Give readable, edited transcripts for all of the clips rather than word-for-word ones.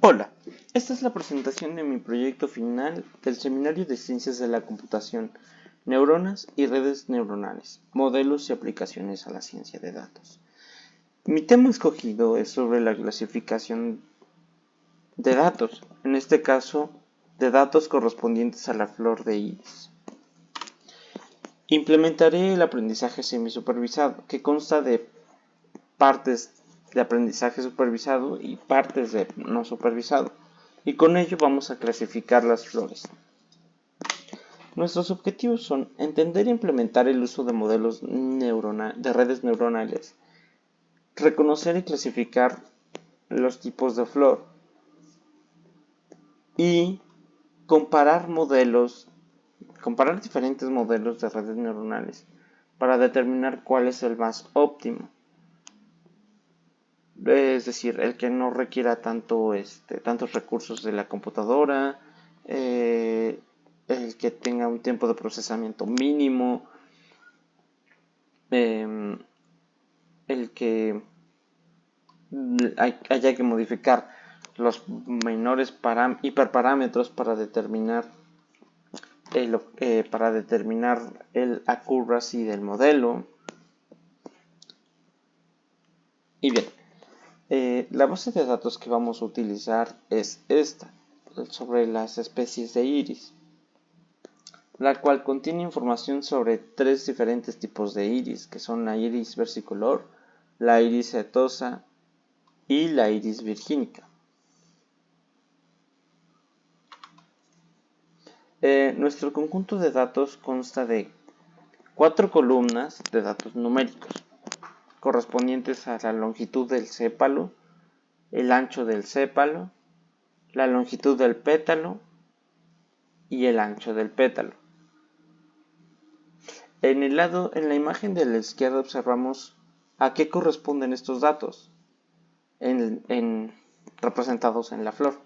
Hola, esta es la presentación de mi proyecto final del Seminario de Ciencias de la Computación, Neuronas y Redes Neuronales, Modelos y Aplicaciones a la Ciencia de Datos. Mi tema escogido es sobre la clasificación de datos, en este caso, de datos correspondientes a la flor de iris. Implementaré el aprendizaje semisupervisado, que consta de partes de aprendizaje supervisado y partes de no supervisado, y con ello vamos a clasificar las flores. Nuestros objetivos son entender e implementar el uso de modelos de redes neuronales, reconocer y clasificar los tipos de flor y comparar diferentes modelos de redes neuronales para determinar cuál es el más óptimo. Es decir, el que no requiera tantos recursos de la computadora, el que tenga un tiempo de procesamiento mínimo, el que haya que modificar los menores hiperparámetros para determinar el accuracy del modelo. Y bien, la base de datos que vamos a utilizar es esta, sobre las especies de iris, la cual contiene información sobre tres diferentes tipos de iris, que son la iris versicolor, la iris setosa y la iris virgínica. Nuestro conjunto de datos consta de 4 columnas de datos numéricos, correspondientes a la longitud del sépalo, el ancho del sépalo, la longitud del pétalo y el ancho del pétalo. En la imagen de la izquierda observamos a qué corresponden estos datos representados en la flor.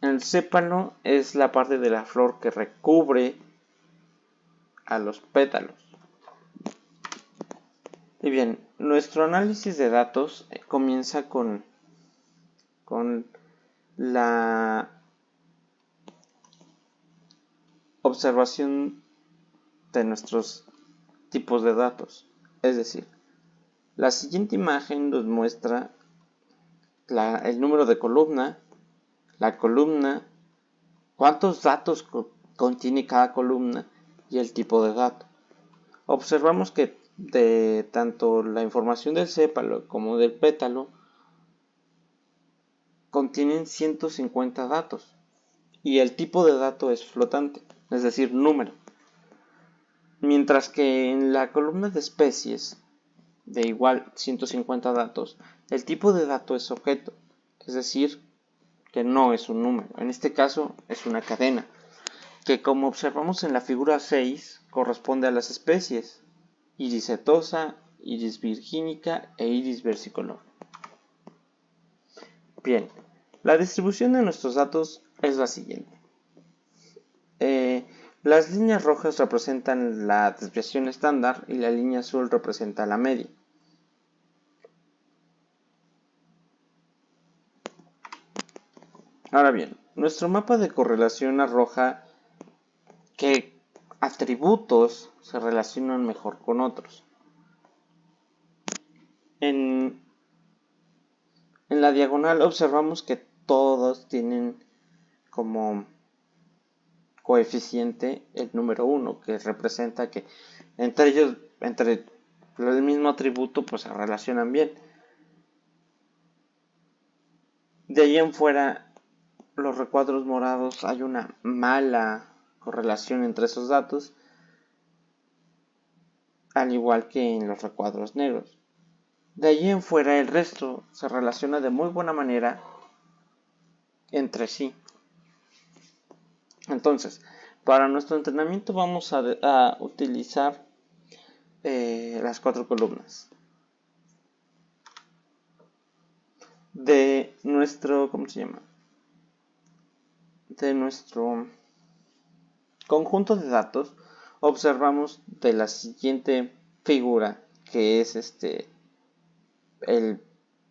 El sépalo es la parte de la flor que recubre a los pétalos. Y bien, nuestro análisis de datos comienza con la observación de nuestros tipos de datos. Es decir, la siguiente imagen nos muestra el número de columna, la columna, cuántos datos contiene cada columna y el tipo de dato. Observamos que de tanto la información del sépalo como del pétalo contienen 150 datos y el tipo de dato es flotante, es decir, número. Mientras que en la columna de especies de igual 150 datos, el tipo de dato es objeto, es decir, que no es un número. En este caso es una cadena, que como observamos en la figura 6, corresponde a las especies iris setosa, iris virgínica e iris versicolor. Bien, la distribución de nuestros datos es la siguiente. Las líneas rojas representan la desviación estándar y la línea azul representa la media. Ahora bien, nuestro mapa de correlación arroja qué atributos se relacionan mejor con otros. En la diagonal observamos que todos tienen como coeficiente el número 1, que representa que entre ellos, entre el mismo atributo, pues se relacionan bien. De ahí en fuera, los recuadros morados, hay una mala correlación entre esos datos, al igual que en los recuadros negros. De allí en fuera, el resto se relaciona de muy buena manera entre sí. Entonces, para nuestro entrenamiento vamos a utilizar las 4 columnas de nuestro, de nuestro conjunto de datos. Observamos de la siguiente figura, que es el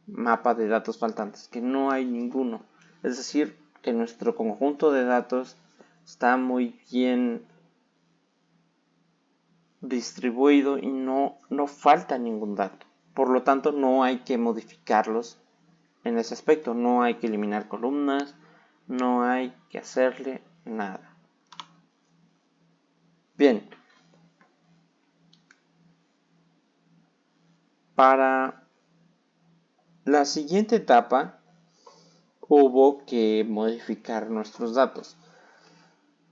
mapa de datos faltantes, que no hay ninguno. Es decir, que nuestro conjunto de datos está muy bien distribuido y no falta ningún dato. Por lo tanto, no hay que modificarlos en ese aspecto. No hay que eliminar columnas, no hay que hacerle nada. Bien. Para la siguiente etapa hubo que modificar nuestros datos.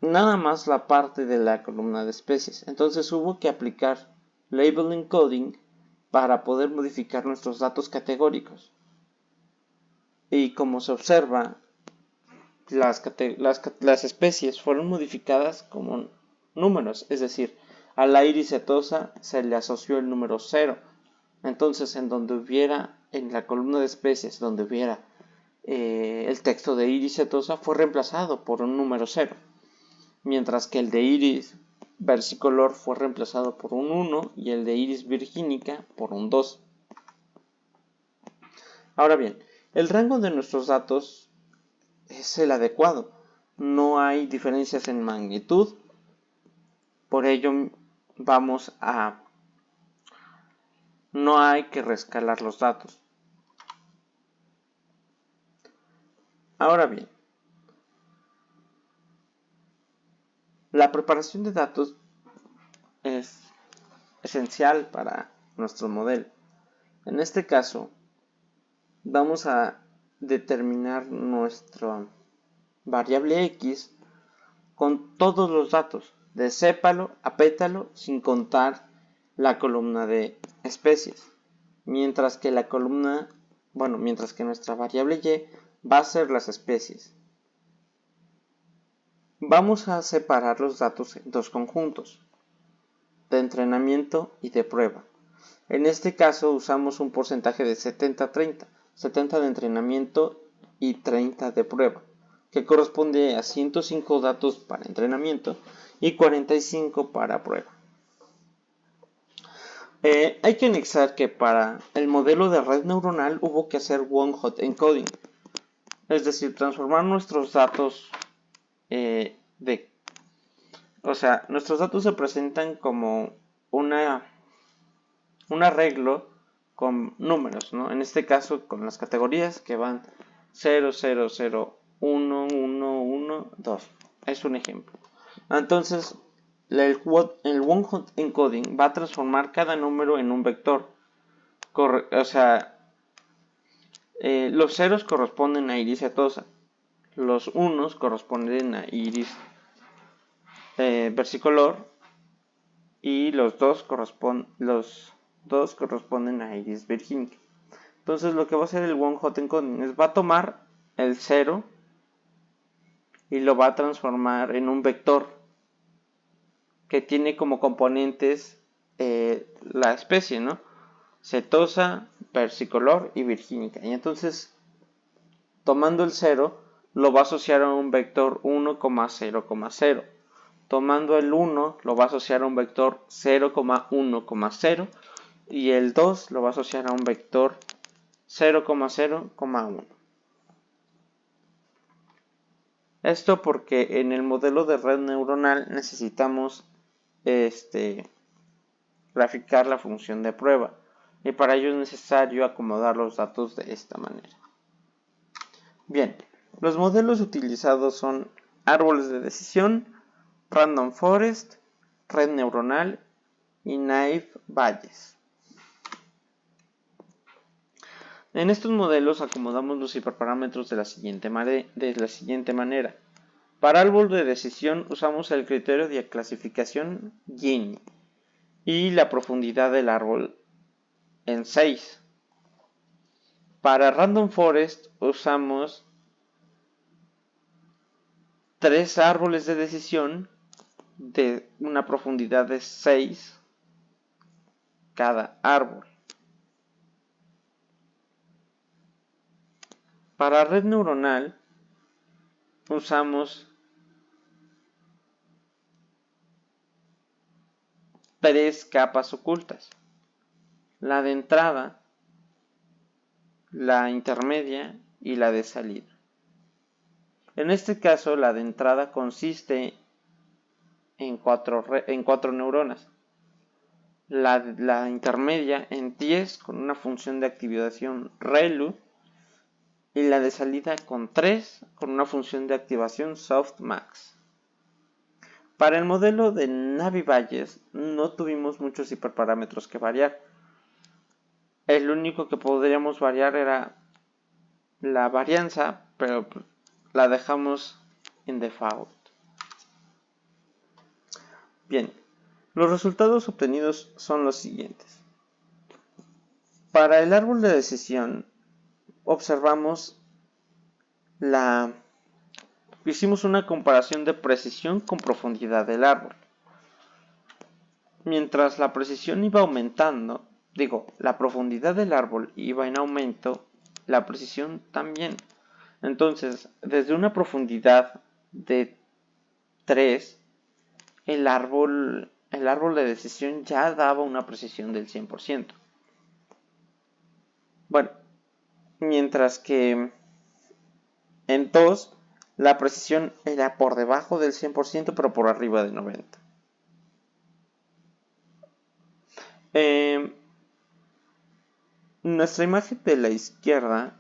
Nada más la parte de la columna de especies. Entonces hubo que aplicar label encoding para poder modificar nuestros datos categóricos. Y como se observa, las especies fueron modificadas como números, es decir, a la iris setosa se le asoció el número 0. Entonces, en la columna de especies, donde hubiera el texto de iris setosa, fue reemplazado por un número 0. Mientras que el de iris versicolor fue reemplazado por un 1 y el de iris virgínica por un 2. Ahora bien, el rango de nuestros datos es el adecuado. No hay diferencias en magnitud. Por ello, no hay que rescalar los datos. Ahora bien, la preparación de datos es esencial para nuestro modelo. En este caso, vamos a determinar nuestra variable x con todos los datos, de sépalo a pétalo, sin contar la columna de especies. Mientras que nuestra variable y va a ser las especies. Vamos a separar los datos en dos conjuntos, de entrenamiento y de prueba. En este caso usamos un porcentaje de 70-30, 70 de entrenamiento y 30 de prueba, que corresponde a 105 datos para entrenamiento y 45 para prueba. Hay que anexar que para el modelo de red neuronal hubo que hacer one-hot encoding, es decir, transformar nuestros datos nuestros datos se presentan como un arreglo con números, ¿no? En este caso con las categorías que van 0, 0, 0, 1, 1, 1, 2. Es un ejemplo. Entonces, el one-hot encoding va a transformar cada número en un vector. Los ceros corresponden a iris setosa. Los unos corresponden a iris versicolor y los dos corresponden a iris virgínica. Entonces lo que va a hacer el one-hot encoding es va a tomar el 0 y lo va a transformar en un vector que tiene como componentes la especie, ¿no? Setosa, versicolor y virgínica. Y entonces, tomando el 0, lo va a asociar a un vector 1,0,0. Tomando el 1, lo va a asociar a un vector 0,1,0. Y el 2 lo va a asociar a un vector 0,0,1. Esto porque en el modelo de red neuronal necesitamos graficar la función de prueba. Y para ello es necesario acomodar los datos de esta manera. Bien, los modelos utilizados son árboles de decisión, Random Forest, red neuronal y Naive Bayes. En estos modelos acomodamos los hiperparámetros de la siguiente manera. Para árbol de decisión usamos el criterio de clasificación Gini y la profundidad del árbol en 6. Para Random Forest usamos 3 árboles de decisión de una profundidad de 6 cada árbol. Para red neuronal usamos 3 capas ocultas. La de entrada, la intermedia y la de salida. En este caso, la de entrada consiste en cuatro neuronas. La intermedia en 10 con una función de activación ReLU y la de salida con 3 con una función de activación softmax. Para el modelo de Navier-Bayes no tuvimos muchos hiperparámetros que variar. El único que podríamos variar era la varianza, pero la dejamos en default. Bien, los resultados obtenidos son los siguientes. Para el árbol de decisión observamos hicimos una comparación de precisión con profundidad del árbol. Mientras la precisión iba aumentando, la profundidad del árbol iba en aumento, la precisión también. Entonces, desde una profundidad de 3, el árbol de decisión ya daba una precisión del 100%. Bueno, mientras que en 2, la precisión era por debajo del 100%, pero por arriba del 90%. Nuestra imagen de la izquierda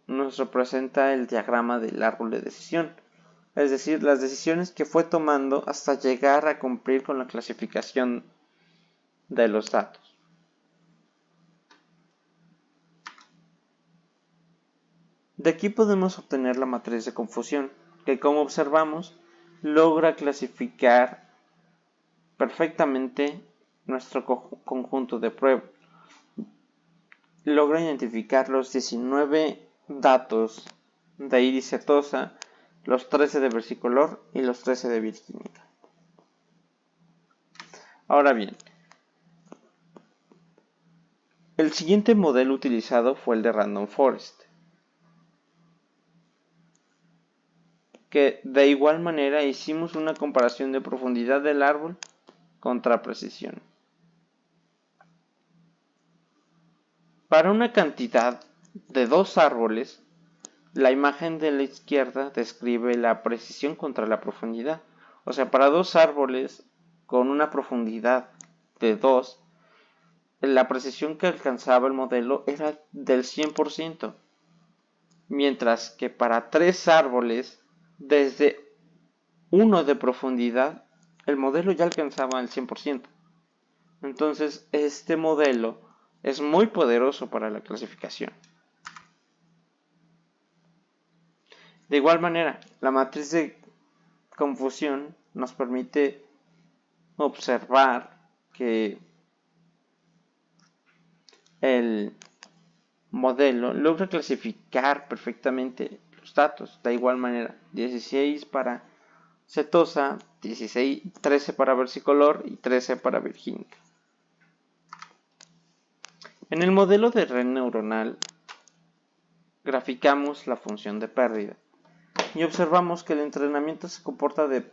nos representa el diagrama del árbol de decisión, es decir, las decisiones que fue tomando hasta llegar a cumplir con la clasificación de los datos. De aquí podemos obtener la matriz de confusión, que como observamos logra clasificar perfectamente nuestro conjunto de pruebas. Logra identificar los 19 datos de iris setosa, los 13 de versicolor y los 13 de virgínica. Ahora bien, el siguiente modelo utilizado fue el de Random Forest, que de igual manera hicimos una comparación de profundidad del árbol contra precisión. Para una cantidad de 2 árboles, la imagen de la izquierda describe la precisión contra la profundidad. O sea, para 2 árboles con una profundidad de 2, la precisión que alcanzaba el modelo era del 100%. Mientras que para 3 árboles, desde 1 de profundidad, el modelo ya alcanzaba el 100%. Entonces, este modelo es muy poderoso para la clasificación. De igual manera, la matriz de confusión nos permite observar que el modelo logra clasificar perfectamente los datos. De igual manera, 16 para setosa, 13 para versicolor y 13 para virgínica. En el modelo de red neuronal graficamos la función de pérdida y observamos que el entrenamiento se comporta de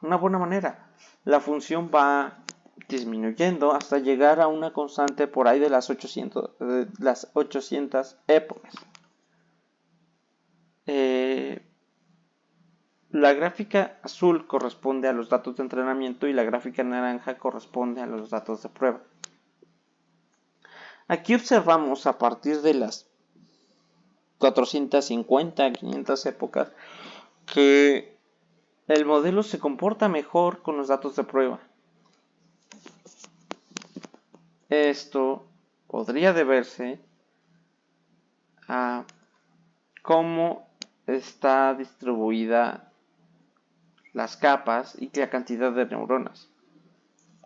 una buena manera. La función va disminuyendo hasta llegar a una constante por ahí de las 800 épocas. La gráfica azul corresponde a los datos de entrenamiento y la gráfica naranja corresponde a los datos de prueba. Aquí observamos a partir de las 450, 500 épocas que el modelo se comporta mejor con los datos de prueba. Esto podría deberse a cómo está distribuida las capas y la cantidad de neuronas.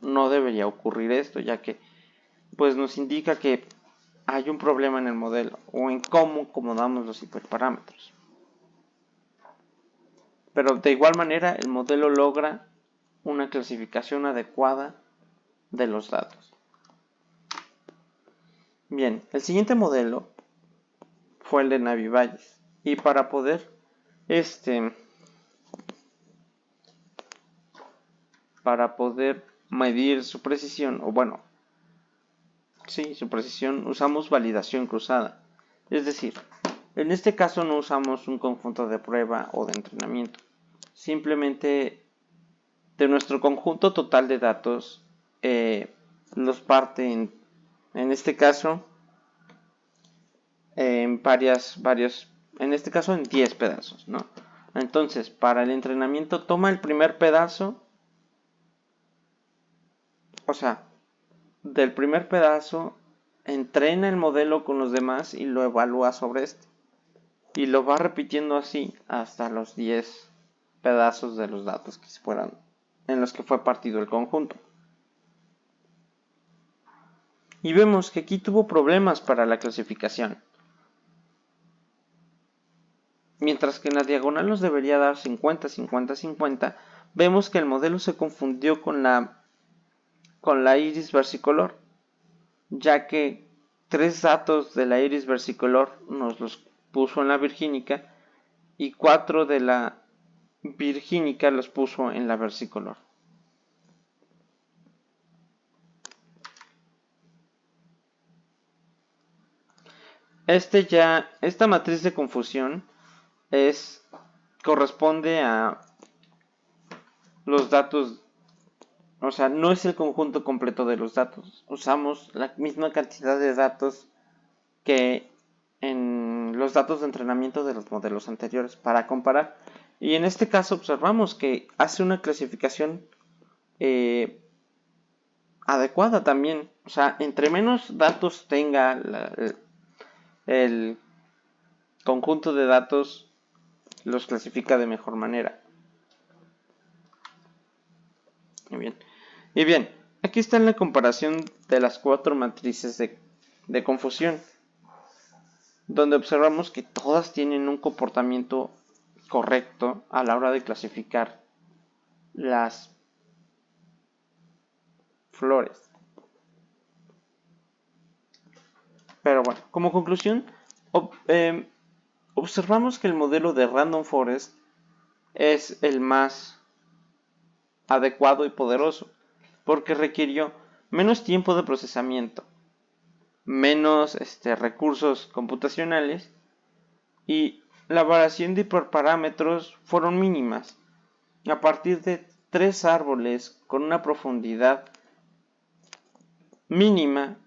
No debería ocurrir esto, ya que pues nos indica que hay un problema en el modelo o en cómo acomodamos los hiperparámetros. Pero de igual manera el modelo logra una clasificación adecuada de los datos. Bien, el siguiente modelo fue el de Navier-Bayes y para poder medir su precisión, su precisión, usamos validación cruzada. Es decir, en este caso no usamos un conjunto de prueba o de entrenamiento. Simplemente de nuestro conjunto total de datos los parte en este caso en en este caso en 10 pedazos, ¿no? Entonces, para el entrenamiento toma el primer pedazo, o sea, del primer pedazo entrena el modelo con los demás y lo evalúa sobre este. Y lo va repitiendo así hasta los 10 pedazos de los datos que fueran en los que fue partido el conjunto. Y vemos que aquí tuvo problemas para la clasificación. Mientras que en la diagonal nos debería dar 50, 50, 50, vemos que el modelo se confundió con la iris versicolor, ya que 3 datos de la iris versicolor nos los puso en la virgínica y 4 de la virgínica los puso en la versicolor. Esta matriz de confusión corresponde a los datos, o sea, no es el conjunto completo de los datos. Usamos la misma cantidad de datos que en los datos de entrenamiento de los modelos anteriores para comparar. Y en este caso observamos que hace una clasificación adecuada también. O sea, entre menos datos tenga el conjunto de datos, los clasifica de mejor manera. Y bien, aquí está la comparación de las 4 matrices de confusión, donde observamos que todas tienen un comportamiento correcto a la hora de clasificar las flores. Pero bueno, como conclusión, observamos que el modelo de Random Forest es el más adecuado y poderoso, porque requirió menos tiempo de procesamiento, menos recursos computacionales y la variación de hiperparámetros fueron mínimas. A partir de 3 árboles con una profundidad mínima,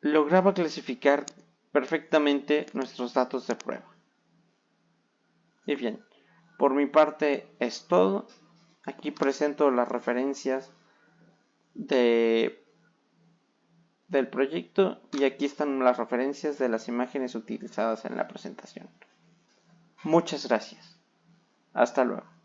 lograba clasificar perfectamente nuestros datos de prueba. Y bien, por mi parte es todo. Aquí presento las referencias del proyecto y aquí están las referencias de las imágenes utilizadas en la presentación. Muchas gracias. Hasta luego.